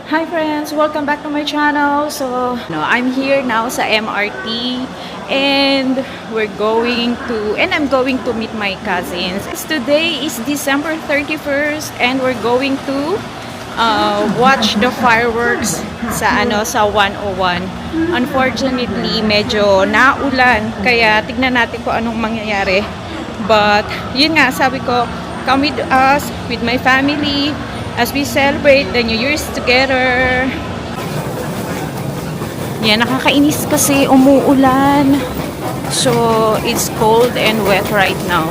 Hi friends! Welcome back to my channel. So, I'm here now sa MRT and I'm going to meet my cousins. Today is December 31st and we're going to watch the fireworks sa 101. Unfortunately, medyo naulan kaya tignan natin kung anong mangyayari. But, yun nga, sabi ko, come with us, with my family, as we celebrate the New Year's together. Yan, nakakainis kasi umuulan. So, it's cold and wet right now.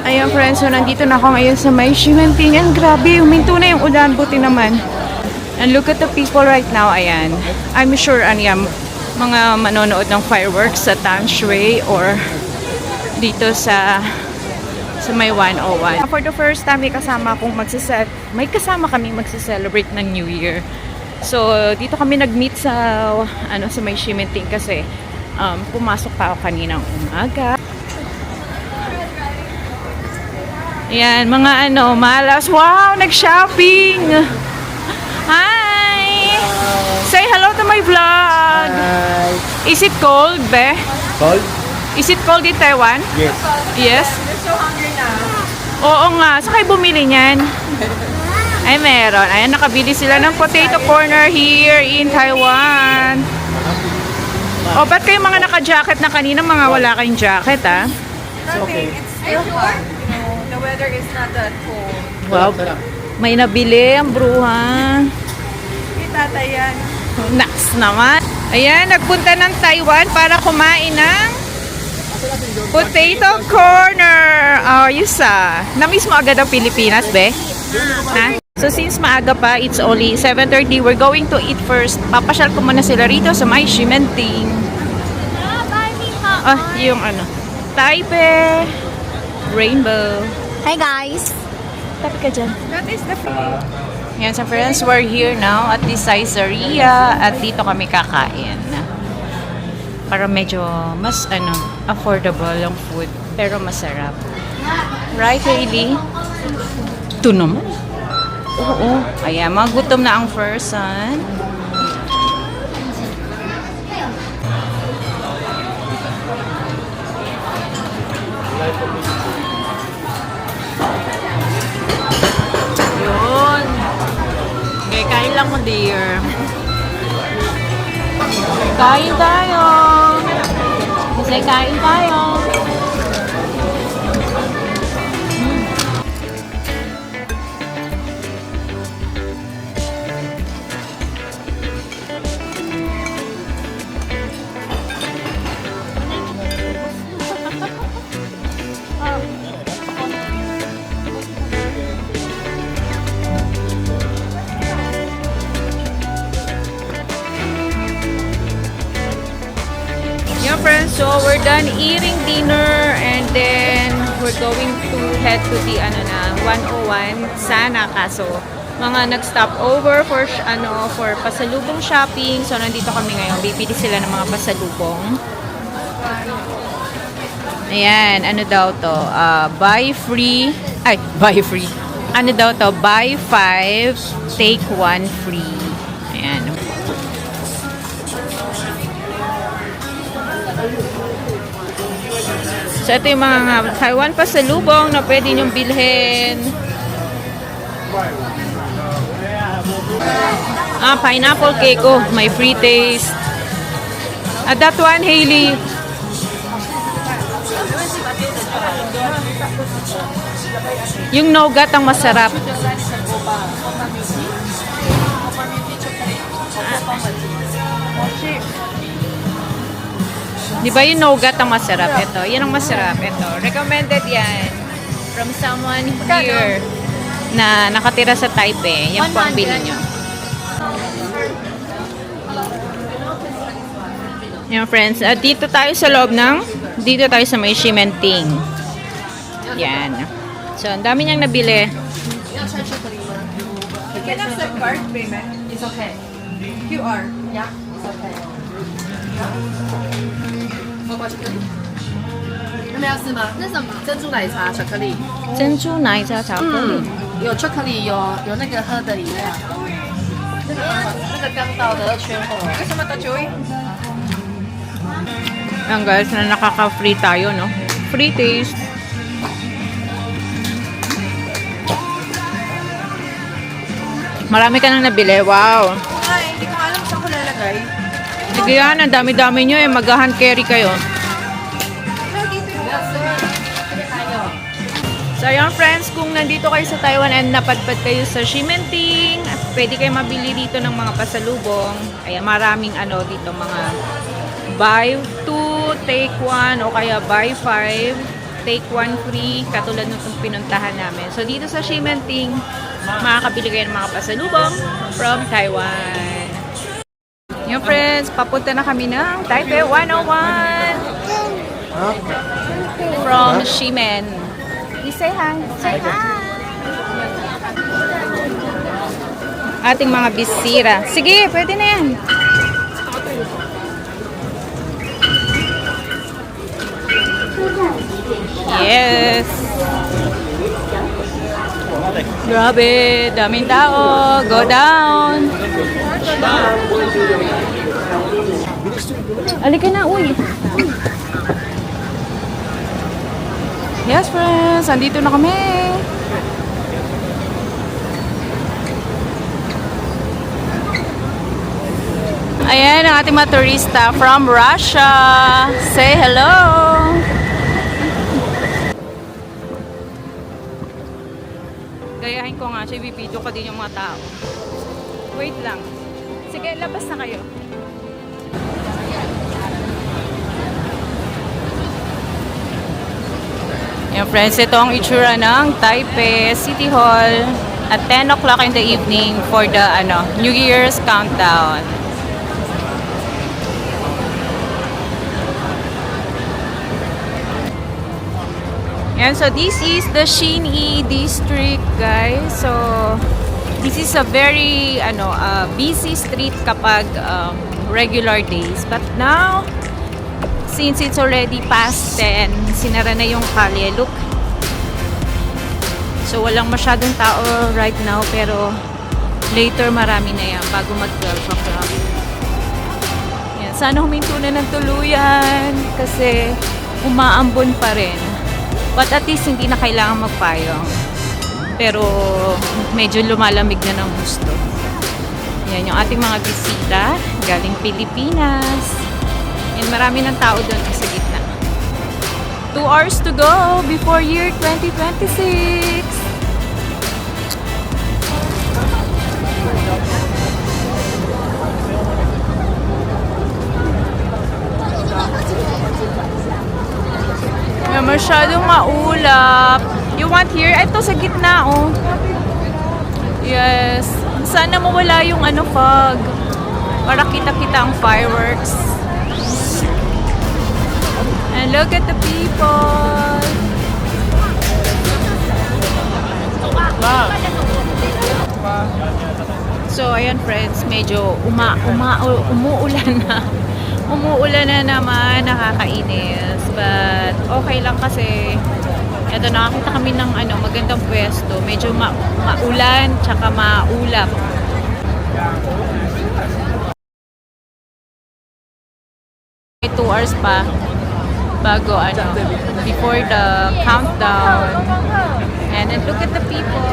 Ayan friends, so nandito na ako ngayon sa may Shimentingan. Grabe, huminto na yung ulan, buti naman. And look at the people right now, ayan. I'm sure, mga manonood ng fireworks sa Tanshui or dito sa may 101. For the first time, may kasama kaming magse-celebrate ng New Year. So, dito kami nag-meet sa may Shimenting kasi pumasok pa ako kaninang umaga. Ayan, mga malas. Wow, nag-shopping! Hi! Say hello to my vlog! Hi! Is it cold, be? Cold? Is it cold in Taiwan? Yes. Yes? So hungry na. Oo nga. Saan kayo bumili niyan? Ay, meron. Ayan, nakabili sila ng potato corner here in Taiwan. O, ba't kayo mga naka-jacket na kanina? Mga wala kayong jacket, ah? Nothing. It's still hot. The weather is not that cold. Wow. May nabili ang bruha. Itata yan. Naks naman. Ayan, nagpunta ng Taiwan para kumain ng potato corner. Oh, na-miss mo agad ang Pilipinas, be? Ha? So, since maaga pa, it's only 7:30. We're going to eat first. Papasyal ko muna sila rito sa may Shimenting. Ah, yung Taipei Rainbow. Hi guys! Tapi ka dyan. That is the Yan, so friends, we're here now at the Caesarea at dito kami kakain. Para medyo mas affordable yung food pero masarap. Right, Hailey? Ito naman. Oo. Ayan, magutom na ang person. Yun. Okay, kain lang mo, dear. Kain tayo. Kasi kain tayo. Yeah, friends, so we're done eating dinner and then we're going to head to the 101 sana, kaso mga nag-stop over for pasalubong shopping. So nandito kami ngayon, bibili sila ng mga pasalubong. Ayan, daw to? Buy free. Buy 5 take 1 free. Ayan. So, ito yung mga Taiwan pasalubong na pwede nyong bilhin. Pineapple cake. Oh, may free taste. That one, Hailey. Yung nougat ang masarap. Di ba yung nougat ang masarap? Ito, yan ang masarap. Ito, recommended yan from someone here na nakatira sa Taipei. Yan po ang bilhin nyo. Yan friends, dito tayo sa may Shimenting. Yan. So, ang dami niyang nabili. You can accept card payment. It's okay. QR. Yeah, it's okay. 要不要巧克力？你们要吃吗？那什么？珍珠奶茶巧克力。珍珠奶茶巧克力。有巧克力，有那个喝的饮料。那个刚到的缺货。为什么都注意？ Ayan guys, na nakaka-free tayo, no? Free taste. Marami ka nang nabili. Wow. Ay, hindi ko alam saan ko lalagay. Sige yan, ang dami-dami nyo eh. Mag-hand carry kayo. So ayun friends, kung nandito kayo sa Taiwan and napadpad kayo sa Ximenting, at pwede kayo mabili dito ng mga pasalubong. Ayan, maraming ano dito, mga buy 2, take 1, o kaya buy 5, take 1 free, katulad nung pinuntahan namin. So dito sa Ximenting, makakabili kayo ng mga pasalubong from Taiwan. Yung friends, papunta na kami ng Taipei 101 from Ximen. Say hi. Say hi. Ating mga bisira. Sige, pwede na yan. Yes. Grabe, daming tao. Go down. Alika na, uy. Yes, friends. Andito na kami. Ayan ang ating mga turista from Russia. Say hello. Gayahin ko nga siya. Ibibidyo ko din yung mga tao. Wait lang. Sige, labas na kayo. Yan friends, ito ang itsura ng Taipei City Hall at 10 o'clock in the evening for the New Year's countdown. Yan, so this is the Xinyi district, guys. So this is a very busy street kapag regular days. But now, since it's already past 10, sinara na yung kalye. Look. So, walang masyadong tao right now, pero later marami na yan bago mag-12 o'clock. Yan. Sana huminto na ng tuluyan kasi umaambon pa rin. But at least hindi na kailangan magpayong. Pero medyo lumalamig na ng gusto. Yan yung ating mga bisita galing Pilipinas. And marami ng tao doon sa gitna. 2 hours to go before year 2026. Masyadong maulap. You want here? Ito sa gitna, oh. Yes. Sana mawala yung fog. Para kita-kita ang fireworks. And look at the people. So, ayan friends, medyo umuulan na. Umuulan na naman, nakakainis. But, okay lang kasi eto, nakakita kami ng magandang pwesto. Medyo maulan, tsaka maulap. May 2 hours pa bago before the countdown. And then look at the people.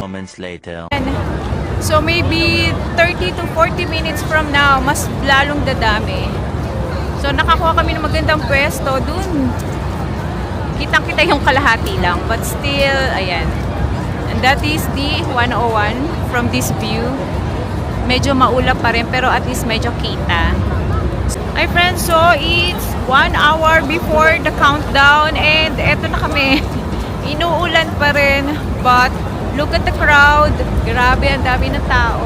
Moments later. So maybe 30 to 40 minutes from now, mas lalong dadami. So nakakuha kami ng magandang pwesto dun. Kitang-kita yung kalahati lang. But still, ayan. And that is the 101 from this view. Medyo maulap pa rin, pero at least medyo kita. Hi friends, so it's 1 hour before the countdown and eto na kami. Inuulan pa rin, but look at the crowd. Grabe, ang dami ng tao.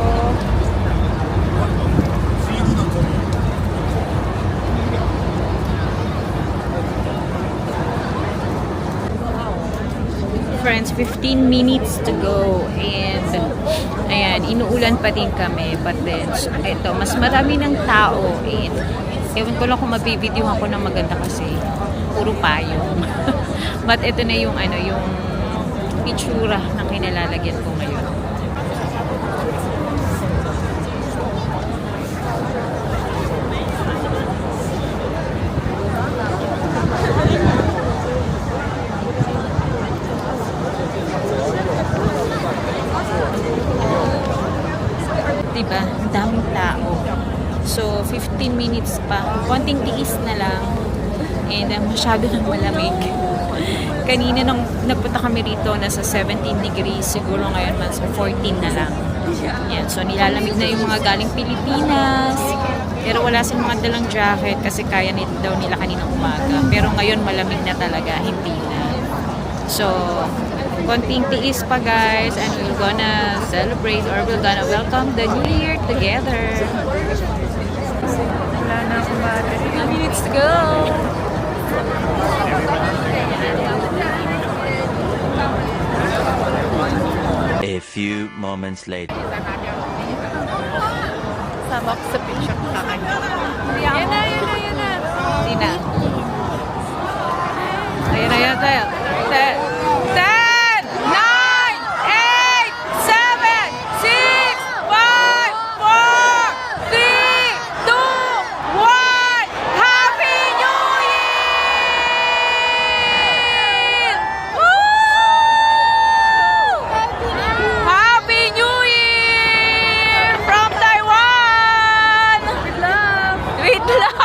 friends, 15 minutes to go. And, ayan, inuulan pa din kami. But then, eto, mas marami ng tao. And, ewan ko lang kung mabibideo ako ng maganda kasi puro payong. But ito na yung, yung itsura na kinalalagyan ko ngayon. Diba? Ang daming tao. So, 15 minutes pa. Konting tiis na lang. And masyado nang malamig. Kanina nung nagpunta kami rito, nasa 17 degrees. Siguro ngayon man, so 14 na lang. Yan. So, nilalamig na yung mga galing Pilipinas. Pero wala silang mga dalang jacket kasi kaya daw nila kaninang umaga. Pero ngayon, malamig na talaga. Hindi na. So, konting tiis pa guys, and we're gonna celebrate or we're gonna welcome the new year together. Wala na akong battery. 2 minutes to go. A few moments later. Sama ko sa picture ko kanya. Yan na. Sina? Ayan. 10, 9, 8, 7, 6, 5, 4, 3, 2, 1. Happy New Year! Woo! Happy New Year from Taiwan! With love!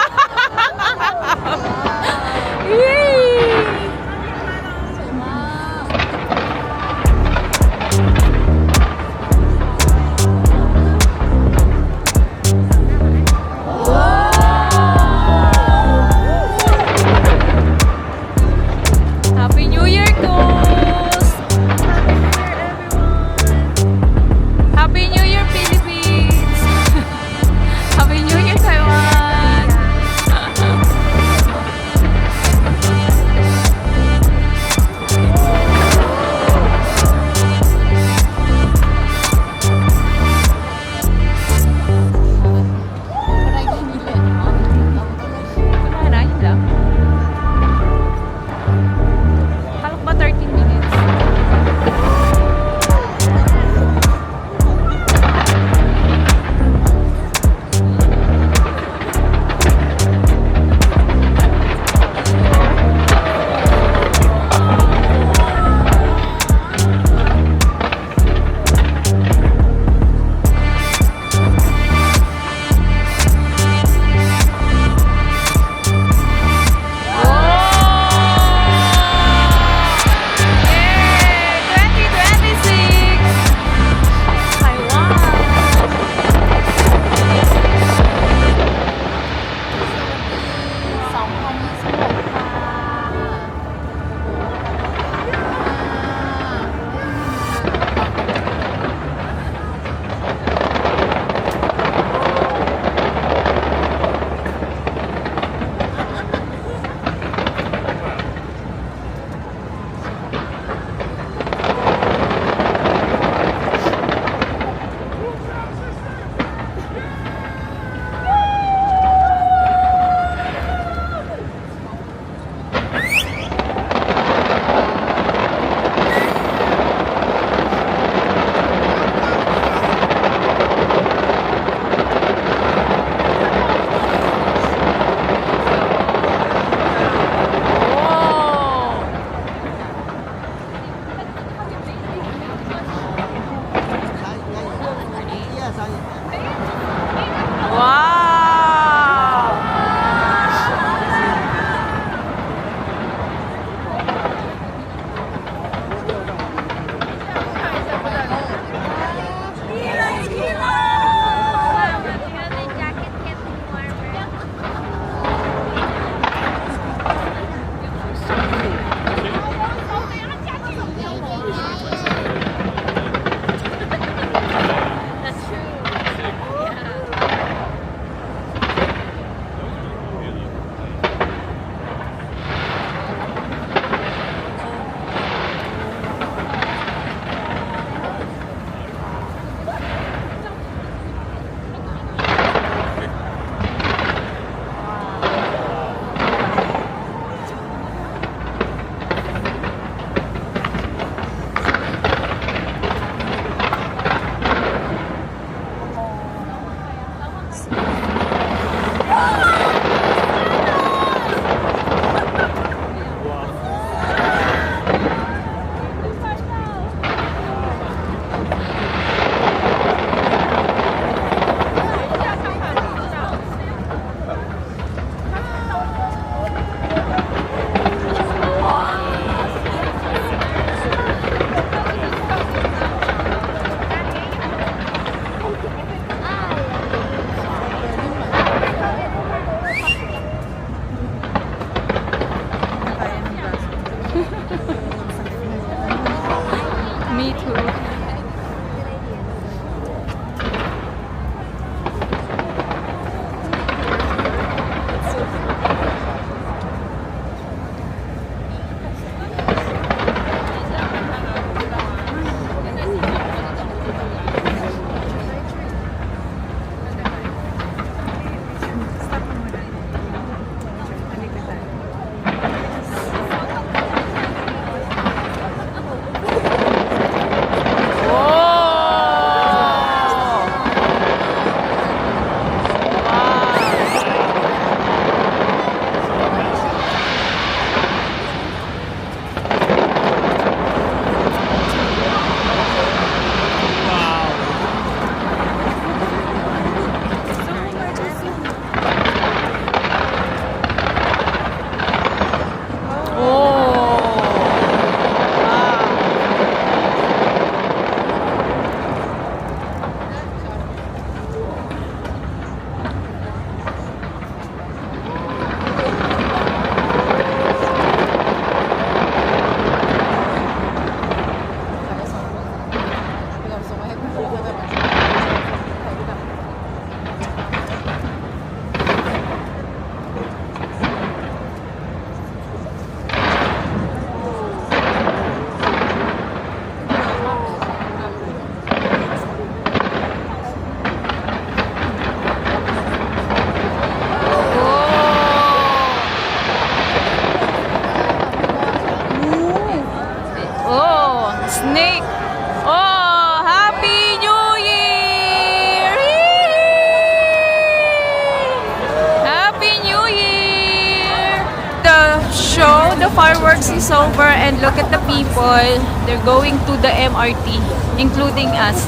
the fireworks is over and look at the people. They're going to the MRT, including us.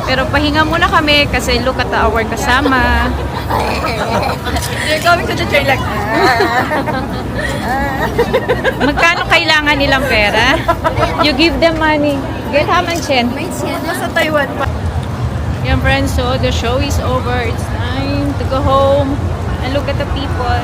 Pero pahinga muna kami kasi look at our kasama. They're going to the train like, Magkano kailangan nilang pera? You give them money. Get Hamanchen. nasa Taiwan pa. Yan friends, so the show is over. It's time to go home. And look at the people.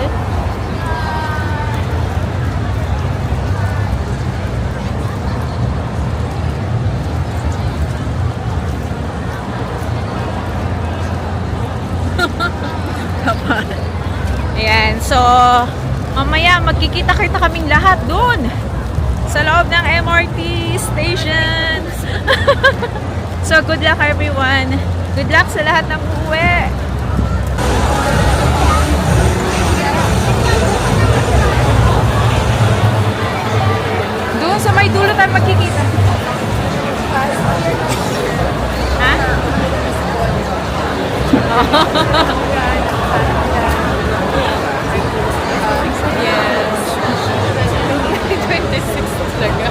Ayan, so mamaya magkikita-kita kaming lahat dun sa loob ng MRT stations. So good luck everyone. Good luck sa lahat ng uuwi. Doon sa may dulo tayo magkikita. Ha? Yes. 26 talaga.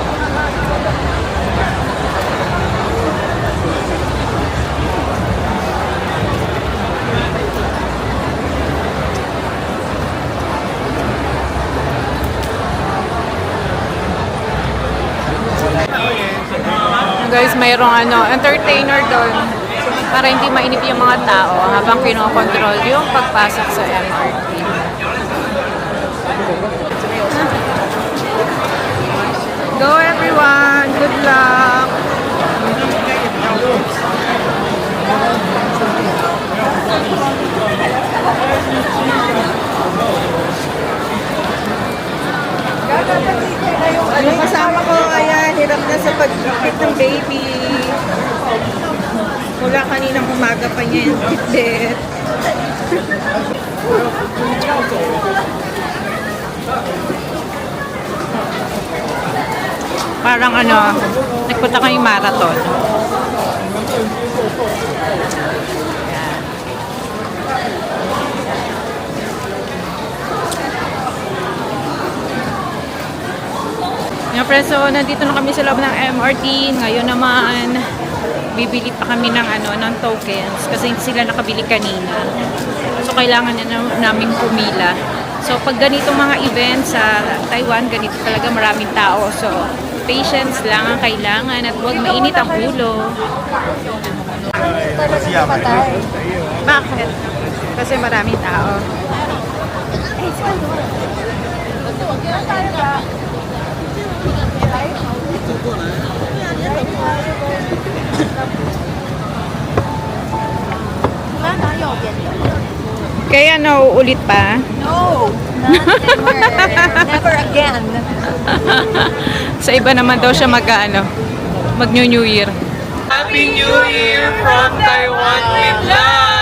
Guys, mayroong entertainer doon para hindi mainip yung mga tao habang kinokontrol yung pagpasok sa MRT. Go everyone! Good luck! Yung kasama ko, ayan, hirap na sa pag-fit ng baby. Mula kaninang umaga pa niya yung fit. Parang nagpunta kami marathon. Yung friends, so nandito na kami sa loob ng MRT. Ngayon naman, bibili pa kami ng ng tokens kasi hindi sila nakabili kanina. So kailangan na namin pumila. So pag ganitong mga events sa Taiwan, ganito talaga maraming tao. So patience lang ang kailangan at huwag mainit ang ulo. Bakit? Kasi maraming tao. Kaya nauulit pa? No! Never. Never again. Sa iba naman daw siya mag-New Year. Happy New Year from Taiwan with love!